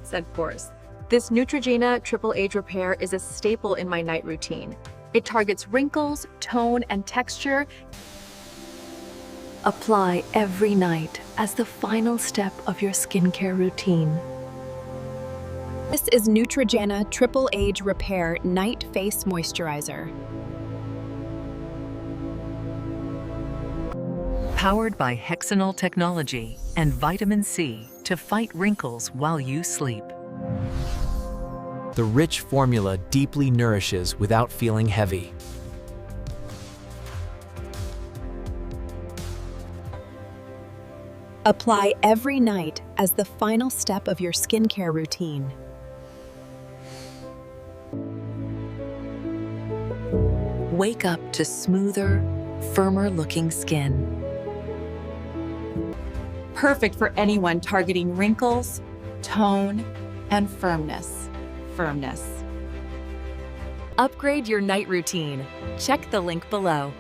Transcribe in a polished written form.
said pores. This Neutrogena Triple Age Repair is a staple in my night routine. It targets wrinkles, tone, and texture. Apply every night as the final step of your skincare routine. This is Neutrogena Triple Age Repair Night Face Moisturizer. Powered by hexanol technology and vitamin C to fight wrinkles while you sleep. The rich formula deeply nourishes without feeling heavy. Apply every night as the final step of your skincare routine. Wake up to smoother, firmer-looking skin. Perfect for anyone targeting wrinkles, tone, and firmness. Upgrade your night routine. Check the link below.